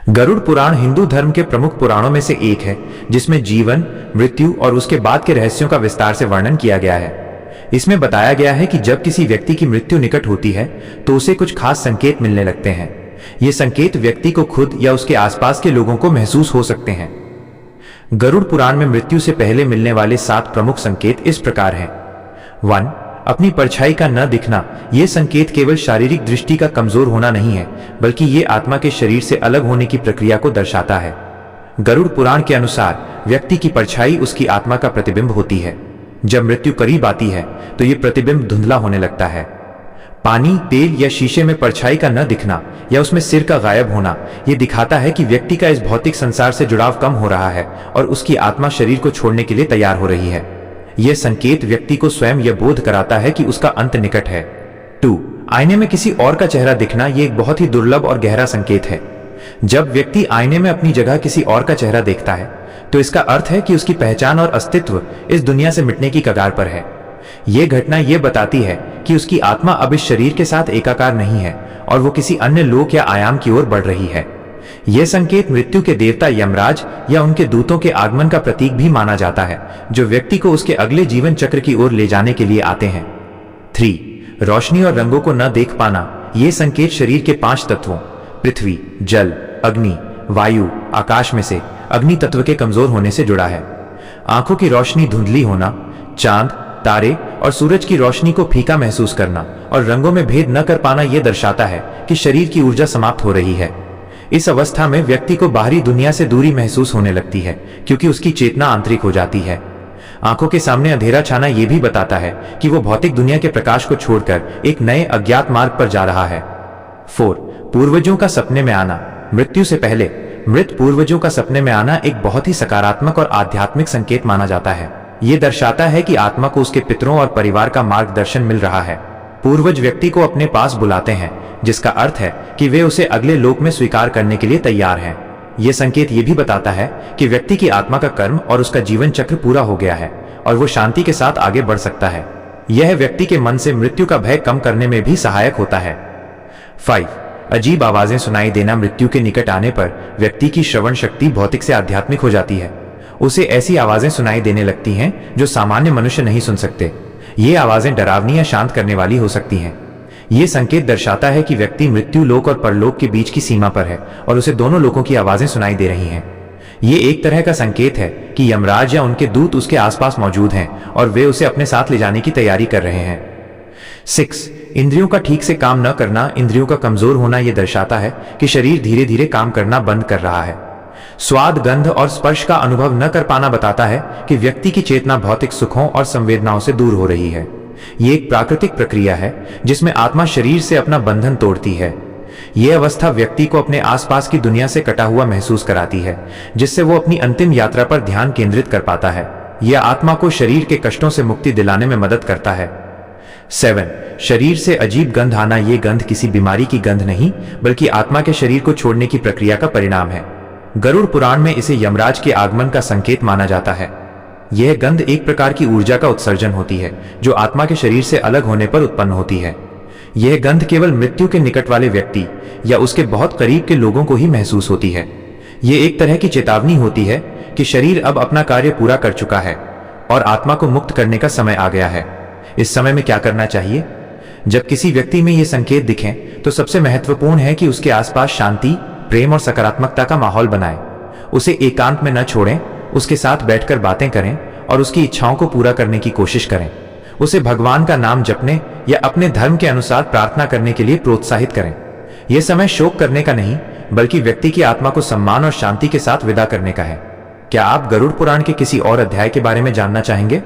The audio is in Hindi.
गरुड़ पुराण हिंदू धर्म के प्रमुख पुराणों में से एक है, जिसमें जीवन, मृत्यु और उसके बाद के रहस्यों का विस्तार से वर्णन किया गया है। इसमें बताया गया है कि जब किसी व्यक्ति की मृत्यु निकट होती है तो उसे कुछ खास संकेत मिलने लगते हैं। ये संकेत व्यक्ति को खुद या उसके आसपास के लोगों को महसूस हो सकते हैं। गरुड़ पुराण में मृत्यु से पहले मिलने वाले 7 प्रमुख संकेत इस प्रकार हैं। 1. अपनी परछाई का न दिखना। यह संकेत केवल शारीरिक दृष्टि का कमजोर होना नहीं है, बल्कि ये आत्मा के शरीर से अलग होने की प्रक्रिया को दर्शाता है। गरुड़ पुराण के अनुसार व्यक्ति की परछाई उसकी आत्मा का प्रतिबिंब होती है। जब मृत्यु करीब आती है तो ये प्रतिबिंब धुंधला होने लगता है। पानी, तेल या शीशे में परछाई का न दिखना या उसमें सिर का गायब होना यह दिखाता है कि व्यक्ति का इस भौतिक संसार से जुड़ाव कम हो रहा है और उसकी आत्मा शरीर को छोड़ने के लिए तैयार हो रही है। यह संकेत व्यक्ति को स्वयं यह बोध कराता है कि उसका अंत निकट है। 2. आईने में किसी और का चेहरा दिखना। यह एक बहुत ही दुर्लभ और गहरा संकेत है। जब व्यक्ति आईने में अपनी जगह किसी और का चेहरा देखता है तो इसका अर्थ है कि उसकी पहचान और अस्तित्व इस दुनिया से मिटने की कगार पर है। यह घटना यह बताती है कि उसकी आत्मा अब इस शरीर के साथ एकाकार नहीं है और वो किसी अन्य लोक या आयाम की ओर बढ़ रही है। यह संकेत मृत्यु के देवता यमराज या उनके दूतों के आगमन का प्रतीक भी माना जाता है, जो व्यक्ति को उसके अगले जीवन चक्र की ओर ले जाने के लिए आते हैं। 3. रोशनी और रंगों को न देख पाना। यह संकेत शरीर के 5 तत्वों पृथ्वी, जल, अग्नि, वायु, आकाश में से अग्नि तत्व के कमजोर होने से जुड़ा है। आंखों की रोशनी धुंधली होना, चांद, तारे और सूरज की रोशनी को फीका महसूस करना और रंगों में भेद न कर पाना यह दर्शाता है कि शरीर की ऊर्जा समाप्त हो रही है। इस अवस्था में व्यक्ति को बाहरी दुनिया से दूरी महसूस होने लगती है, क्योंकि उसकी चेतना आंतरिक हो जाती है। आंखों के सामने अंधेरा छाना यह भी बताता है कि वो भौतिक दुनिया के प्रकाश को छोड़कर एक नए अज्ञात मार्ग पर जा रहा है। 4. पूर्वजों का सपने में आना। मृत्यु से पहले मृत पूर्वजों का सपने में आना एक बहुत ही सकारात्मक और आध्यात्मिक संकेत माना जाता है। यह दर्शाता है कि आत्मा को उसके पितरों और परिवार का मार्गदर्शन मिल रहा है। पूर्वज व्यक्ति को अपने पास बुलाते हैं, जिसका अर्थ है कि वे उसे अगले लोक में स्वीकार करने के लिए तैयार हैं। यह संकेत यह भी बताता है कि व्यक्ति की आत्मा का कर्म और उसका जीवन चक्र पूरा हो गया है और वो शांति के साथ आगे बढ़ सकता है। यह व्यक्ति के मन से मृत्यु का भय कम करने में भी सहायक होता है। 5. अजीब आवाजें सुनाई देना। मृत्यु के निकट आने पर व्यक्ति की श्रवण शक्ति भौतिक से आध्यात्मिक हो जाती है। उसे ऐसी आवाजें सुनाई देने लगती हैं जो सामान्य मनुष्य नहीं सुन सकते। ये आवाजें डरावनी या शांत करने वाली हो सकती हैं। यह संकेत दर्शाता है कि व्यक्ति मृत्यु लोक और परलोक के बीच की सीमा पर है और उसे दोनों लोकों की आवाजें सुनाई दे रही हैं। ये एक तरह का संकेत है कि यमराज या उनके दूत उसके आसपास मौजूद हैं और वे उसे अपने साथ ले जाने की तैयारी कर रहे हैं। 6. इंद्रियों का ठीक से काम न करना। इंद्रियों का कमजोर होना यह दर्शाता है कि शरीर धीरे धीरे काम करना बंद कर रहा है। स्वाद, गंध और स्पर्श का अनुभव न कर पाना बताता है कि व्यक्ति की चेतना भौतिक सुखों और संवेदनाओं से दूर हो रही है। यह एक प्राकृतिक प्रक्रिया है जिसमें आत्मा शरीर से अपना बंधन तोड़ती है। यह अवस्था व्यक्ति को अपने आसपास की दुनिया से कटा हुआ महसूस कराती है, जिससे वो अपनी अंतिम यात्रा पर ध्यान केंद्रित कर पाता है। यह आत्मा को शरीर के कष्टों से मुक्ति दिलाने में मदद करता है। 7. शरीर से अजीब गंध आना। यह गंध किसी बीमारी की गंध नहीं, बल्कि आत्मा के शरीर को छोड़ने की प्रक्रिया का परिणाम है। गरुड़ पुराण में इसे यमराज के आगमन का संकेत माना जाता है। यह गंध एक प्रकार की ऊर्जा का उत्सर्जन होती है जो आत्मा के शरीर से अलग होने पर उत्पन्न होती है। यह गंध केवल मृत्यु के निकट वाले व्यक्ति या उसके बहुत करीब के लोगों को ही महसूस होती है। यह एक तरह की चेतावनी होती है कि शरीर अब अपना कार्य पूरा कर चुका है और आत्मा को मुक्त करने का समय आ गया है। इस समय में क्या करना चाहिए? जब किसी व्यक्ति में ये संकेत दिखें तो सबसे महत्वपूर्ण है कि उसके आसपास शांति, प्रेम और सकारात्मकता का माहौल बनाएं। उसे एकांत में न छोड़ें, उसके साथ बैठकर बातें करें और उसकी इच्छाओं को पूरा करने की कोशिश करें। उसे भगवान का नाम जपने या अपने धर्म के अनुसार प्रार्थना करने के लिए प्रोत्साहित करें। यह समय शोक करने का नहीं, बल्कि व्यक्ति की आत्मा को सम्मान और शांति के साथ विदा करने का है। क्या आप गरुड़ पुराण के किसी और अध्याय के बारे में जानना चाहेंगे?